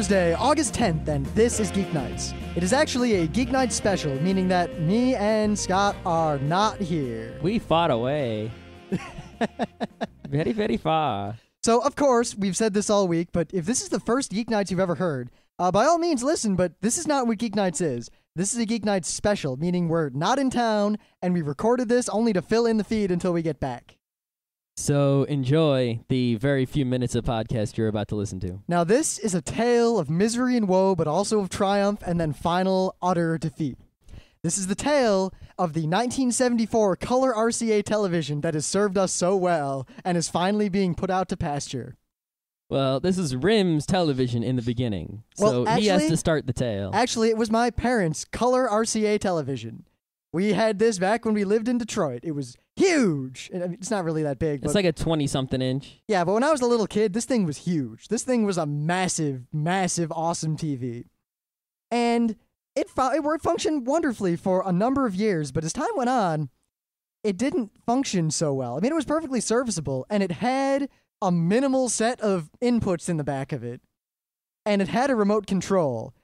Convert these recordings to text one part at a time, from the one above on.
Thursday, August 10th, and this is Geeknights. It is actually a Geeknights special, meaning that me and Scott are not here. We fought away. Very, very far. So, of course, we've said this all week, but if this is the first Geeknights you've ever heard, by all means listen, but this is not what Geeknights is. This is a Geeknights special, meaning we're not in town, and we recorded this only to fill in the feed until we get back. So enjoy the very few minutes of podcast you're about to listen to. Now, this is a tale of misery and woe, but also of triumph and then final, utter defeat. This is the tale of the 1974 color RCA television that has served us so well and is finally being put out to pasture. Well, this is Rim's television in the beginning, so he has to start the tale. Actually, it was my parents' color RCA television. We had this back when we lived in Detroit. It was huge. I mean, it's not really that big. It's like a 20-something inch. Yeah, but when I was a little kid, this thing was huge. This thing was a massive, massive, awesome TV. And it functioned wonderfully for a number of years, but as time went on, it didn't function so well. I mean, it was perfectly serviceable, and it had a minimal set of inputs in the back of it, and it had a remote control.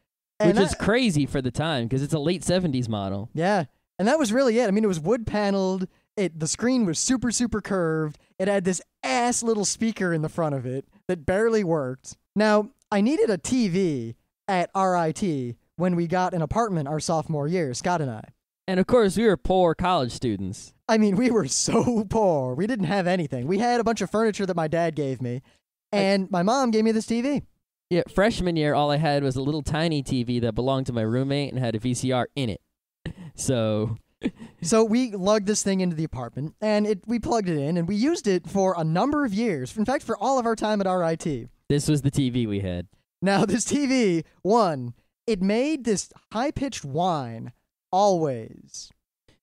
Which is crazy for the time, because it's a late 70s model. Yeah. And that was really it. I mean, it was wood-paneled. The screen was super, super curved. It had this ass little speaker in the front of it that barely worked. Now, I needed a TV at RIT when we got an apartment our sophomore year, Scott and I. And, of course, we were poor college students. I mean, we were so poor. We didn't have anything. We had a bunch of furniture that my dad gave me, and my mom gave me this TV. Yeah, freshman year, all I had was a little tiny TV that belonged to my roommate and had a VCR in it. So we lugged this thing into the apartment, and we plugged it in, and we used it for a number of years. In fact, for all of our time at RIT. This was the TV we had. Now, this TV, it made this high-pitched whine always.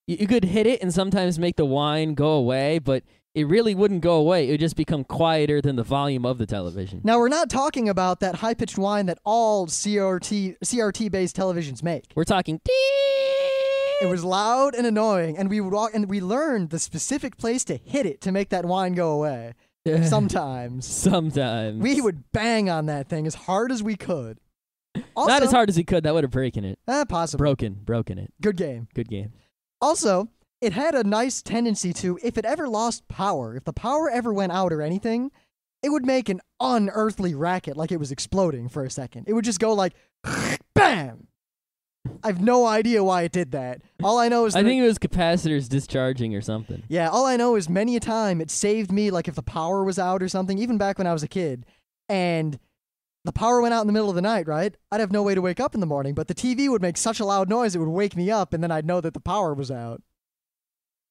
You could hit it and sometimes make the whine go away, but it really wouldn't go away. It would just become quieter than the volume of the television. Now, we're not talking about that high-pitched whine that all CRT-based televisions make. We're talking... It was loud and annoying, and we would walk, and we learned the specific place to hit it to make that whine go away. Sometimes. We would bang on that thing as hard as we could. Also, not as hard as we could. That would have broken it. Possibly. Broken it. Good game. Also, it had a nice tendency to, if it ever lost power, if the power ever went out or anything, it would make an unearthly racket like it was exploding for a second. It would just go like, bam! I have no idea why it did that. All I know is that I think it was capacitors discharging or something. Yeah, all I know is many a time it saved me, like if the power was out or something, even back when I was a kid, and the power went out in the middle of the night, right? I'd have no way to wake up in the morning, but the TV would make such a loud noise it would wake me up, and then I'd know that the power was out.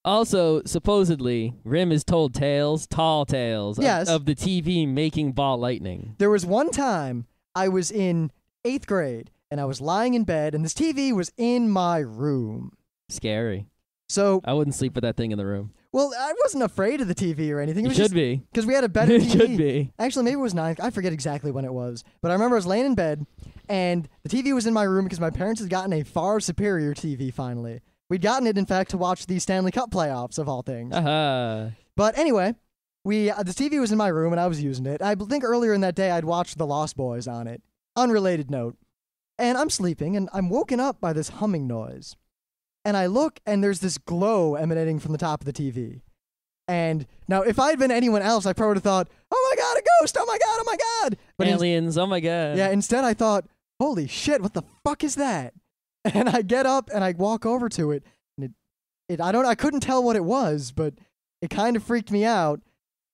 Also, supposedly, Rim has told tall tales of the TV making ball lightning. There was one time I was in 8th grade, and I was lying in bed, and this TV was in my room. Scary. So I wouldn't sleep with that thing in the room. Well, I wasn't afraid of the TV or anything. It should be. Because we had a better TV. It should be. Actually, maybe it was 9th. I forget exactly when it was. But I remember I was laying in bed, and the TV was in my room because my parents had gotten a far superior TV finally. We'd gotten it, in fact, to watch the Stanley Cup playoffs, of all things. But anyway, the TV was in my room, and I was using it. I think earlier in that day, I'd watched The Lost Boys on it. Unrelated note. And I'm sleeping, and I'm woken up by this humming noise. And I look, and there's this glow emanating from the top of the TV. And now, if I had been anyone else, I probably would have thought, oh my god, a ghost, oh my god. But aliens, oh my god. Yeah, instead I thought, holy shit, what the fuck is that? And I get up, and I walk over to it, and I couldn't tell what it was, but it kind of freaked me out.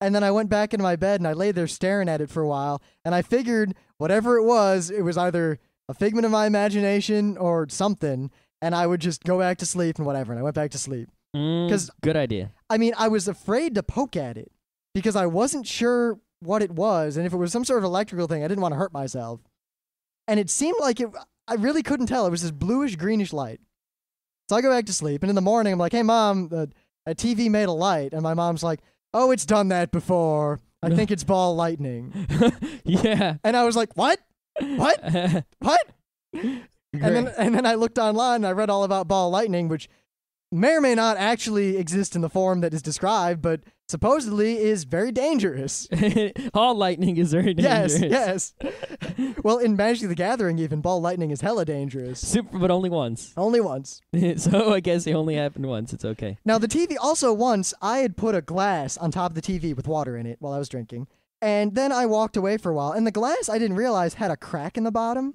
And then I went back into my bed, and I lay there staring at it for a while, and I figured whatever it was either a figment of my imagination or something, and I would just go back to sleep and whatever, and I went back to sleep. Good idea. I mean, I was afraid to poke at it because I wasn't sure what it was, and if it was some sort of electrical thing, I didn't want to hurt myself. And it seemed like I really couldn't tell. It was this bluish-greenish light. So I go back to sleep, and in the morning, I'm like, hey, Mom, a TV made a light, and my mom's like, oh, it's done that before. I think it's ball lightning. Yeah. And I was like, what? What? And then I looked online and I read all about ball lightning, which may or may not actually exist in the form that is described, but supposedly is very dangerous. All lightning is very dangerous. Yes. Well, in Magic the Gathering, even, ball lightning is hella dangerous. Super, but only once. Only once. So I guess it only happened once. It's okay. Now, the TV, also once, I had put a glass on top of the TV with water in it while I was drinking. And then I walked away for a while. And the glass, I didn't realize, had a crack in the bottom.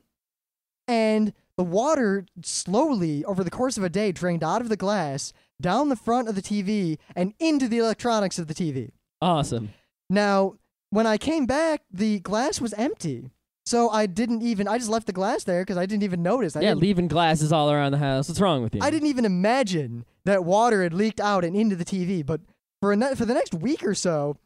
And the water slowly, over the course of a day, drained out of the glass, down the front of the TV, and into the electronics of the TV. Awesome. Now, when I came back, the glass was empty. So I just left the glass there because I didn't even notice. Leaving glasses all around the house. What's wrong with you? I didn't even imagine that water had leaked out and into the TV. But for the next week or so,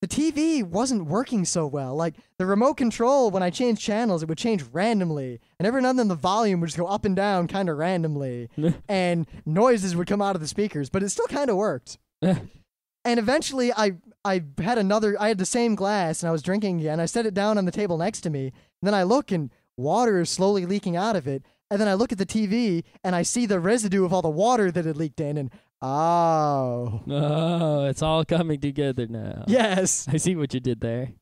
the TV wasn't working so well. Like, the remote control, when I changed channels, it would change randomly. And every now and then the volume would just go up and down kind of randomly. And noises would come out of the speakers. But it still kind of worked. And eventually, I had the same glass, and I was drinking again. I set it down on the table next to me. And then I look, and water is slowly leaking out of it. And then I look at the TV, and I see the residue of all the water that had leaked in, and oh, it's all coming together now. Yes. I see what you did there.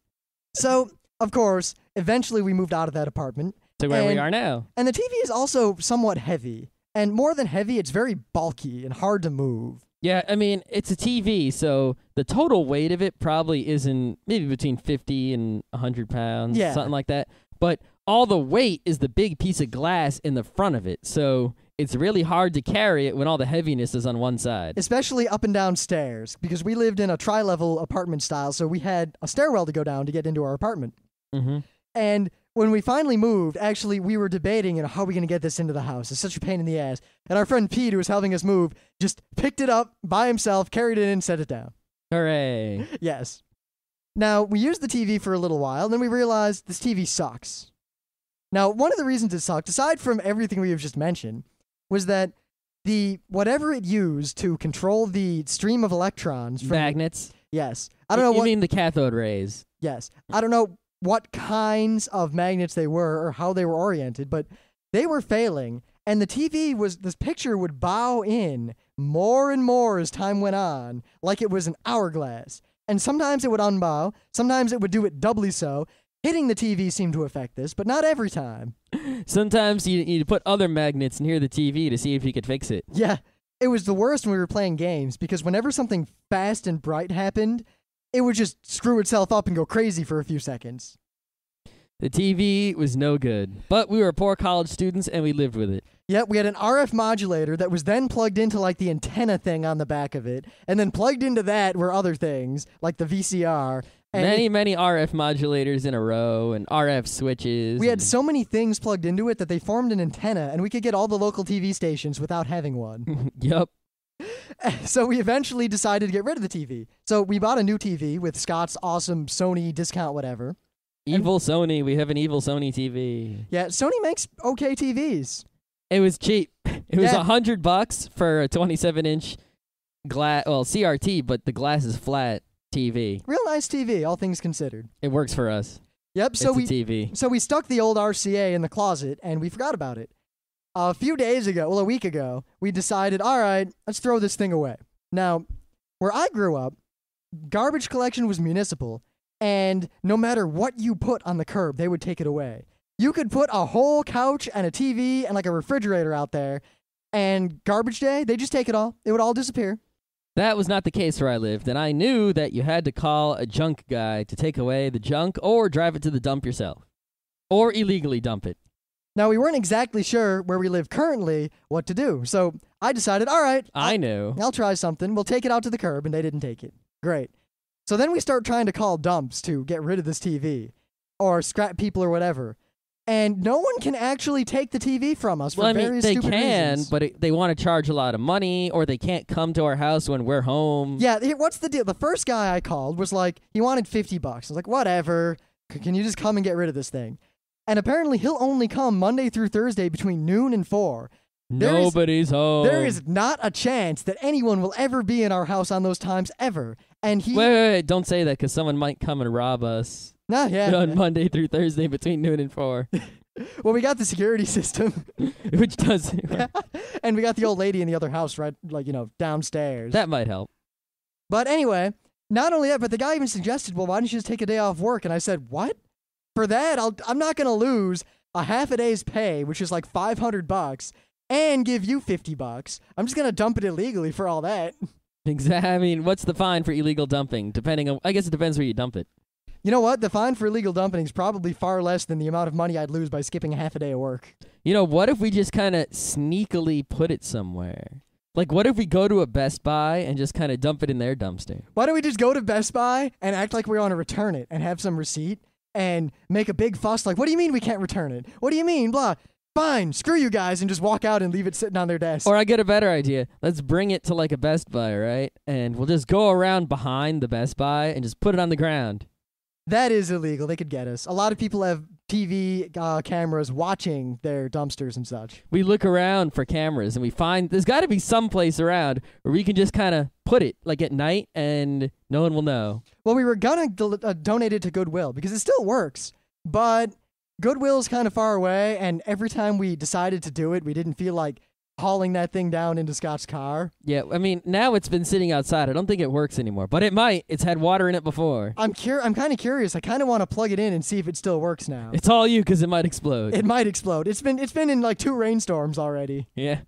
So, of course, eventually we moved out of that apartment. To where we are now. And the TV is also somewhat heavy. And more than heavy, it's very bulky and hard to move. Yeah, I mean, it's a TV, so the total weight of it probably isn't maybe between 50 and 100 pounds, something like that. But all the weight is the big piece of glass in the front of it. So it's really hard to carry it when all the heaviness is on one side. Especially up and down stairs, because we lived in a tri-level apartment style, so we had a stairwell to go down to get into our apartment. Mm-hmm. And when we finally moved, actually, we were debating, how are we going to get this into the house? It's such a pain in the ass. And our friend Pete, who was helping us move, just picked it up by himself, carried it in, set it down. Hooray. Yes. Now, we used the TV for a little while, and then we realized this TV sucks. Now, one of the reasons it sucked, aside from everything we have just mentioned, was that whatever it used to control the stream of electrons from magnets. Yes. I don't know what you mean the cathode rays. Yes. I don't know what kinds of magnets they were or how they were oriented, but they were failing, and this picture would bow in more and more as time went on, like it was an hourglass. And sometimes it would unbow, sometimes it would do it doubly so. Hitting the TV seemed to affect this, but not every time. Sometimes you need to put other magnets near the TV to see if you could fix it. Yeah, it was the worst when we were playing games, because whenever something fast and bright happened, it would just screw itself up and go crazy for a few seconds. The TV was no good, but we were poor college students and we lived with it. Yep, we had an RF modulator that was then plugged into like the antenna thing on the back of it, and then plugged into that were other things, like the VCR. And many RF modulators in a row and RF switches. We had so many things plugged into it that they formed an antenna, and we could get all the local TV stations without having one. Yep. So we eventually decided to get rid of the TV. So we bought a new TV with Scott's awesome Sony discount whatever. Evil Sony. We have an evil Sony TV. Yeah, Sony makes okay TVs. It was cheap. It was $100 for a 27-inch CRT, but the glass is flat TV. Real nice TV, all things considered. It works for us. Yep. So we stuck the old RCA in the closet, and we forgot about it. A week ago, we decided, all right, let's throw this thing away. Now, where I grew up, garbage collection was municipal, and no matter what you put on the curb, they would take it away. You could put a whole couch and a TV and like a refrigerator out there, and garbage day, they just take it all. It would all disappear. That was not the case where I lived, and I knew that you had to call a junk guy to take away the junk or drive it to the dump yourself, or illegally dump it. Now, we weren't exactly sure where we live currently what to do, so I decided, all right. I'll try something. We'll take it out to the curb, and they didn't take it. Great. So then we start trying to call dumps to get rid of this TV, or scrap people or whatever. And no one can actually take the TV from us for various stupid reasons. They can, but they want to charge a lot of money, or they can't come to our house when we're home. Yeah, what's the deal? The first guy I called was like, he wanted $50. I was like, whatever. Can you just come and get rid of this thing? And apparently he'll only come Monday through Thursday between noon and 4. Nobody's home. There is not a chance that anyone will ever be in our house on those times ever. And Wait, don't say that, because someone might come and rob us. On Monday through Thursday between noon and 4. Well, we got the security system. Which does. And we got the old lady in the other house, right, downstairs. That might help. But anyway, not only that, but the guy even suggested, well, why don't you just take a day off work? And I said, what? For that, I'm not going to lose a half a day's pay, which is like $500, and give you $50. I'm just going to dump it illegally for all that. Exactly. I mean, what's the fine for illegal dumping? I guess it depends where you dump it. You know what? The fine for illegal dumping is probably far less than the amount of money I'd lose by skipping a half a day of work. What if we just kind of sneakily put it somewhere? Like, what if we go to a Best Buy and just kind of dump it in their dumpster? Why don't we just go to Best Buy and act like we want to return it and have some receipt and make a big fuss like, what do you mean we can't return it? What do you mean? Blah. Fine, screw you guys, and just walk out and leave it sitting on their desk. Or I get a better idea. Let's bring it to like a Best Buy, right? And we'll just go around behind the Best Buy and just put it on the ground. That is illegal. They could get us. A lot of people have TV cameras watching their dumpsters and such. We look around for cameras and we find there's got to be some place around where we can just kind of put it like at night and no one will know. Well, we were going to donate it to Goodwill because it still works, but Goodwill's kind of far away, and every time we decided to do it, we didn't feel like hauling that thing down into Scott's car. Yeah, I mean, now it's been sitting outside. I don't think it works anymore, but it might. It's had water in it before. I'm kind of curious. I kind of want to plug it in and see if it still works now. It's all you because it might explode. It might explode. It's been in like 2 rainstorms already. Yeah.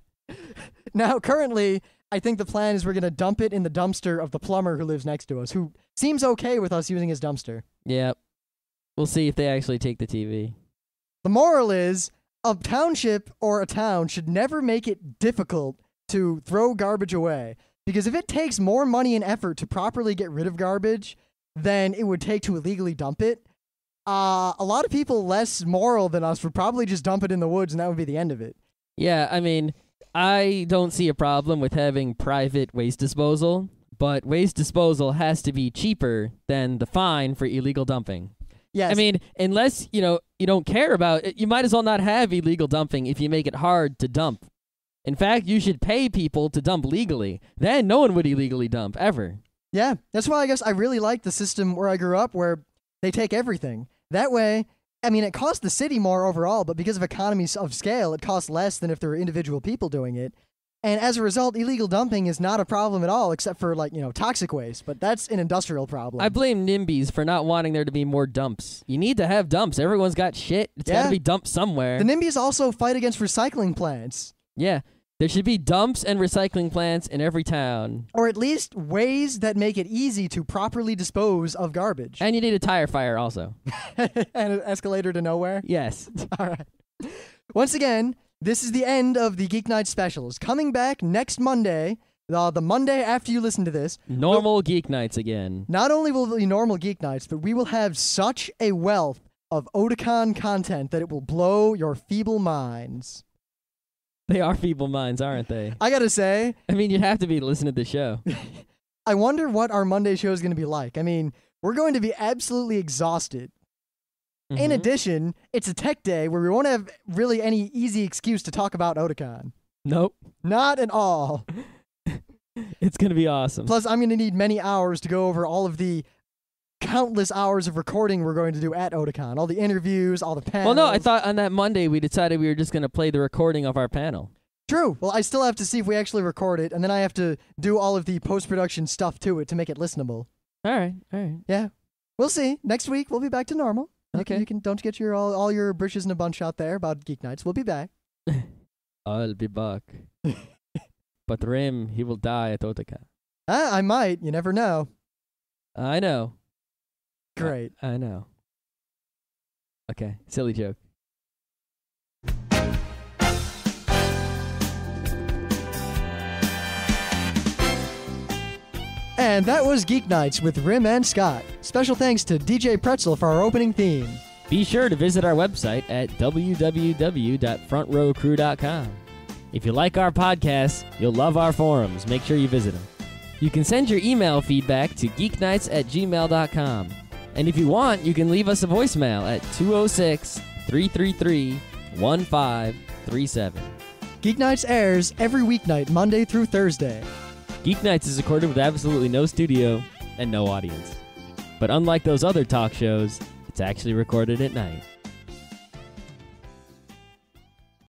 Now, currently, I think the plan is we're going to dump it in the dumpster of the plumber who lives next to us, who seems okay with us using his dumpster. Yeah. We'll see if they actually take the TV. The moral is, a township or a town should never make it difficult to throw garbage away. Because if it takes more money and effort to properly get rid of garbage than it would take to illegally dump it, a lot of people less moral than us would probably just dump it in the woods and that would be the end of it. Yeah, I mean, I don't see a problem with having private waste disposal, but waste disposal has to be cheaper than the fine for illegal dumping. Yes. I mean, unless, you don't care about it, you might as well not have illegal dumping if you make it hard to dump. In fact, you should pay people to dump legally. Then no one would illegally dump, ever. Yeah, that's why I guess I really like the system where I grew up where they take everything. That way, I mean, it costs the city more overall, but because of economies of scale, it costs less than if there were individual people doing it. And as a result, illegal dumping is not a problem at all, except for, toxic waste. But that's an industrial problem. I blame NIMBYs for not wanting there to be more dumps. You need to have dumps. Everyone's got shit. It's got to be dumped somewhere. The NIMBYs also fight against recycling plants. Yeah. There should be dumps and recycling plants in every town. Or at least ways that make it easy to properly dispose of garbage. And you need a tire fire also. And an escalator to nowhere? Yes. All right. Once again, this is the end of the Geeknights specials. Coming back next Monday, the Monday after you listen to this. Normal Geeknights again. Not only will it be normal Geeknights, but we will have such a wealth of Otakon content that it will blow your feeble minds. They are feeble minds, aren't they? I gotta say. I mean, you'd have to be to listen to the show. I wonder what our Monday show is going to be like. I mean, we're going to be absolutely exhausted. Mm-hmm. In addition, it's a tech day where we won't have really any easy excuse to talk about Otakon. Nope. Not at all. It's going to be awesome. Plus, I'm going to need many hours to go over all of the countless hours of recording we're going to do at Otakon. All the interviews, all the panels. Well, no, I thought on that Monday we decided we were just going to play the recording of our panel. True. Well, I still have to see if we actually record it, and then I have to do all of the post-production stuff to it to make it listenable. All right. Yeah. We'll see. Next week, we'll be back to normal. Okay. You can don't get your all your britches in a bunch out there about Geeknights. We'll be back. I'll be back. But Rim, he will die at Otakon. I might. You never know. I know. Great. I know. Okay. Silly joke. And that was Geeknights with Rim and Scott. Special thanks to DJ Pretzel for our opening theme. Be sure to visit our website at www.frontrowcrew.com. If you like our podcasts, you'll love our forums. Make sure you visit them. You can send your email feedback to geeknights@gmail.com. And if you want, you can leave us a voicemail at 206-333-1537. Geeknights airs every weeknight, Monday through Thursday. Geeknights is recorded with absolutely no studio and no audience. But unlike those other talk shows, it's actually recorded at night.